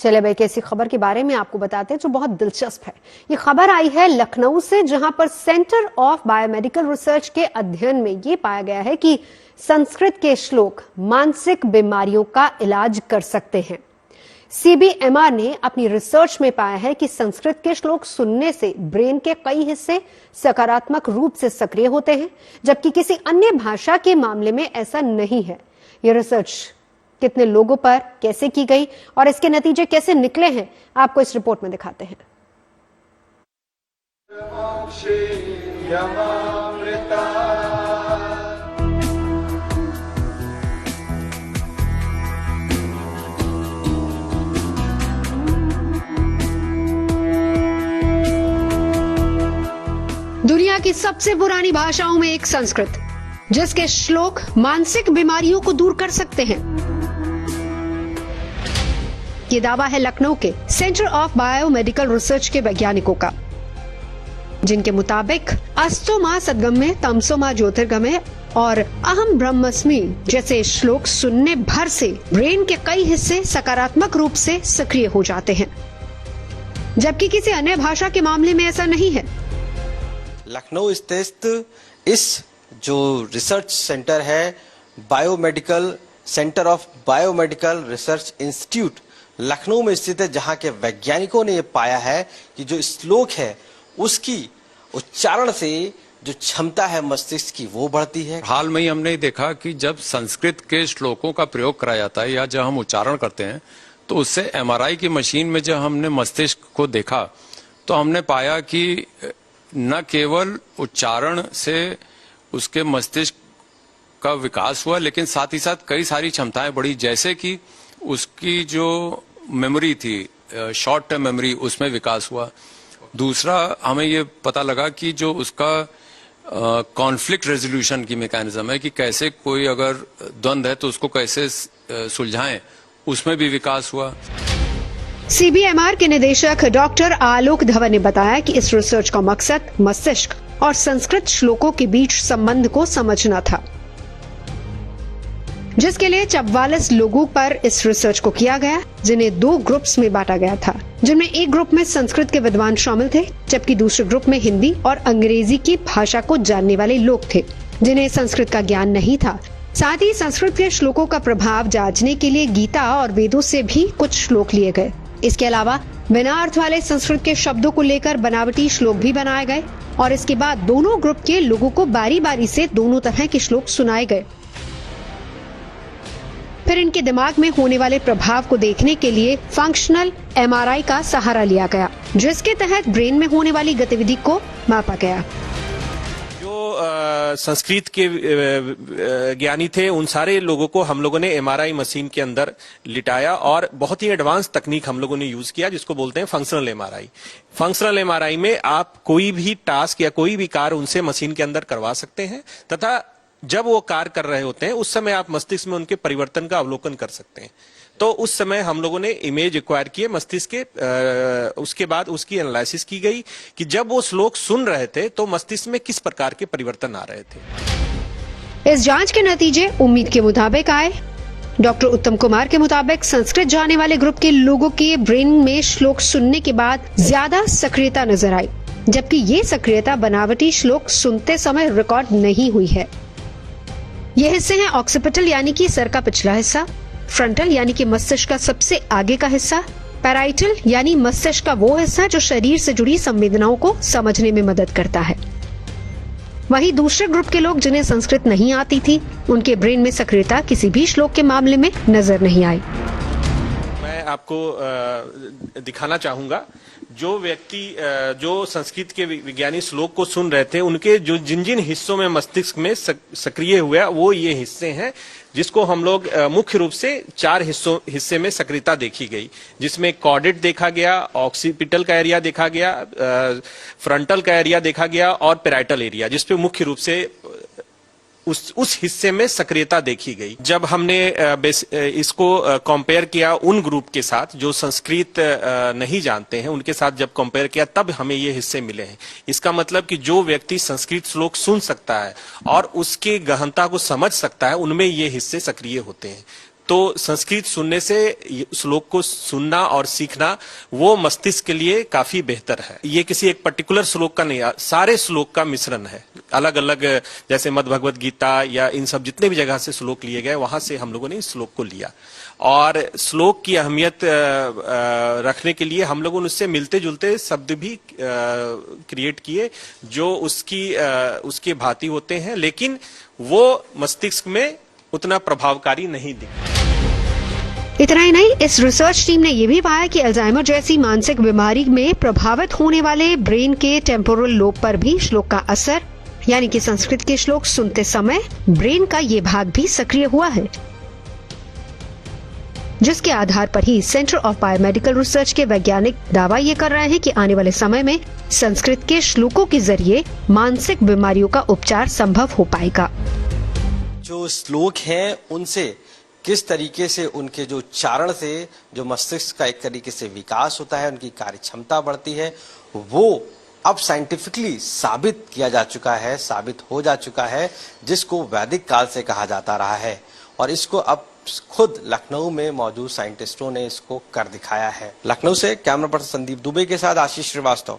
चले भाई कैसी खबर के बारे में आपको बताते हैं जो बहुत दिलचस्प है। ये खबर आई है लखनऊ से, जहां पर सेंटर ऑफ बायोमेडिकल रिसर्च के अध्ययन में ये पाया गया है कि संस्कृत के श्लोक मानसिक बीमारियों का इलाज कर सकते हैं। सीबीएमआर ने अपनी रिसर्च में पाया है कि संस्कृत के श्लोक सुनने से ब्रेन के कई हिस्से सकारात्मक रूप से सक्रिय होते हैं, जबकि किसी अन्य भाषा के मामले में ऐसा नहीं है। यह रिसर्च कितने लोगों पर कैसे की गई और इसके नतीजे कैसे निकले हैं, आपको इस रिपोर्ट में दिखाते हैं। दुनिया की सबसे पुरानी भाषाओं में एक संस्कृत, जिसके श्लोक मानसिक बीमारियों को दूर कर सकते हैं। ये दावा है लखनऊ के सेंटर ऑफ बायोमेडिकल रिसर्च के वैज्ञानिकों का, जिनके मुताबिक अस्तो मा सद्गम्य तमसो मा ज्योतिर्गमय और अहम ब्रह्मस्मि जैसे श्लोक सुनने भर से ब्रेन के कई हिस्से सकारात्मक रूप से सक्रिय हो जाते हैं, जबकि किसी अन्य भाषा के मामले में ऐसा नहीं है। लखनऊ स्थित इस जो रिसर्च सेंटर है, biomedical centre of biomedical research institute Lucknow में स्थित है, जहां के वैज्ञानिकों ने यह पाया है कि जो श्लोक है उसकी उच्चारण से जो क्षमता है मस्तिष्क की वो बढ़ती है। हाल में ही हमने देखा कि जब संस्कृत के श्लोकों का प्रयोग कराया जाता है या जब हम उच्चारण करते हैं तो उससे एमआरआई की मशीन में जब हमने मस्तिष्क को देखा तो हमने पाया कि न केवल उच्चारण से उसके मस्तिष्क का विकास हुआ, लेकिन साथ ही साथ कई सारी क्षमताएं बढ़ी, जैसे कि उसकी जो मेमोरी थी, शॉर्ट टर्म मेमोरी, उसमें विकास हुआ। दूसरा, हमें ये पता लगा कि जो उसका कॉन्फ्लिक्ट रेजोल्यूशन की मैकेनिज्म है कि कैसे कोई अगर द्वंद्व है तो उसको कैसे सुलझाएं, उसमें भी विकास हुआ। सीबीएमआर के निदेशक डॉक्टर आलोक धवन ने बताया कि इस रिसर्च का मकसद मस्तिष्क और संस्कृत श्लोकों के बीच संबंध को समझना था, जिसके लिए 44 लोगों पर इस रिसर्च को किया गया, जिन्हें 2 ग्रुप्स में बांटा गया था, जिनमें एक ग्रुप में संस्कृत के विद्वान शामिल थे, जबकि दूसरे ग्रुप में हिंदी और अंग्रेजी की भाषा को जानने वाले लोग थे, जिन्हें संस्कृत का ज्ञान नहीं था। साथ ही संस्कृत के श्लोकों का प्रभाव जांचने के लिए गीता और वेदों से भी कुछ श्लोक लिए गए। इसके अलावा बिना अर्थ वाले संस्कृत के शब्दों को लेकर बनावटी श्लोक भी बनाए गए और इसके बाद दोनों ग्रुप के लोगों को बारी बारी से दोनों तरह के श्लोक सुनाए गए। फिर इनके दिमाग में होने वाले प्रभाव को देखने के लिए फंक्शनल एमआरआई का सहारा लिया गया, जिसके तहत ब्रेन में होने वाली गतिविधि को मापा गया। संस्कृत के ज्ञानी थे, उन सारे लोगों को हम लोगों ने एमआरआई मशीन के अंदर लिटाया और बहुत ही एडवांस तकनीक हम लोगों ने यूज किया, जिसको बोलते हैं फंक्शनल एमआरआई। फंक्शनल एमआरआई में आप कोई भी टास्क या कोई भी कार्य उनसे मशीन के अंदर करवा सकते हैं तथा जब वो कार्य कर रहे होते हैं उस समय आप मस्तिष्क में उनके परिवर्तन का अवलोकन कर सकते हैं। तो उस समय हम लोगों ने इमेज एक्वायर किए मस्तिष्क के, उसके बाद उसकी एनालिसिस की गई कि जब वो श्लोक सुन रहे थे तो मस्तिष्क में किस प्रकार के परिवर्तन आ रहे थे। इस जांच के नतीजे उम्मीद के मुताबिक आए। डॉक्टर उत्तम कुमार के मुताबिक संस्कृत जानने वाले ग्रुप के लोगों के ब्रेन में श्लोक सुनने के बाद ज्यादा सक्रियता नजर आई, जबकि ये सक्रियता बनावटी श्लोक सुनते समय रिकॉर्ड नहीं हुई है। ये हिस्से हैं ऑक्सीपिटल यानी कि सर का पिछला हिस्सा, फ्रंटल यानी कि मस्तिष्क का सबसे आगे का हिस्सा, पैराइटल यानी मस्तिष्क का वो हिस्सा जो शरीर से जुड़ी संवेदनाओं को समझने में मदद करता है। वहीं दूसरे ग्रुप के लोग जिन्हें संस्कृत नहीं आती थी, उनके ब्रेन में सक्रियता किसी भी श्लोक के मामले में नजर नहीं आई। मैं आपको दिखाना चाहूंगा, जो व्यक्ति जो संस्कृत के विज्ञानी श्लोक को सुन रहे थे, उनके जो जिन जिन हिस्सों में मस्तिष्क में सक्रिय हुआ वो ये हिस्से हैं, जिसको हम लोग मुख्य रूप से 4 हिस्से में सक्रियता देखी गई, जिसमें कॉर्डेट देखा गया, ऑक्सीपिटल का एरिया देखा गया, फ्रंटल का एरिया देखा गया और पैराइटल एरिया, जिसपे मुख्य रूप से उस हिस्से में सक्रियता देखी गई। जब हमने इसको कंपेयर किया उन ग्रुप के साथ जो संस्कृत नहीं जानते हैं, उनके साथ जब कंपेयर किया तब हमें ये हिस्से मिले हैं। इसका मतलब कि जो व्यक्ति संस्कृत श्लोक सुन सकता है और उसके गहनता को समझ सकता है, उनमें ये हिस्से सक्रिय होते हैं। तो संस्कृत सुनने से श्लोक को सुनना और सीखना वो मस्तिष्क के लिए काफी बेहतर है। ये किसी एक पर्टिकुलर श्लोक का नहीं, सारे श्लोक का मिश्रण है। अलग अलग जैसे मद् भगवत गीता या इन सब जितने भी जगह से श्लोक लिए गए वहां से हम लोगों ने इस श्लोक को लिया और श्लोक की अहमियत रखने के लिए हम लोगों ने उससे मिलते जुलते शब्द भी क्रिएट किए जो उसके भांति होते हैं, लेकिन वो मस्तिष्क में उतना प्रभावकारी नहीं दिखते। इतना ही नहीं, इस रिसर्च टीम ने यह भी पाया कि अल्जाइमर जैसी मानसिक बीमारी में प्रभावित होने वाले ब्रेन के टेम्पोरल लोब पर भी श्लोक का असर, यानी कि संस्कृत के श्लोक सुनते समय ब्रेन का ये भाग भी सक्रिय हुआ है, जिसके आधार पर ही सेंटर ऑफ बायोमेडिकल रिसर्च के वैज्ञानिक दावा ये कर रहे हैं कि आने वाले समय में संस्कृत के श्लोकों के जरिए मानसिक बीमारियों का उपचार संभव हो पाएगा। जो श्लोक हैं उनसे किस तरीके से उनके जो उच्चारण से जो मस्तिष्क का एक तरीके से विकास होता है, उनकी कार्य क्षमता बढ़ती है, वो अब साइंटिफिकली साबित किया जा चुका है, साबित हो जा चुका है, जिसको वैदिक काल से कहा जाता रहा है और इसको अब खुद लखनऊ में मौजूद साइंटिस्टों ने इसको कर दिखाया है। लखनऊ से कैमरा पर्सन संदीप दुबे के साथ आशीष श्रीवास्तव।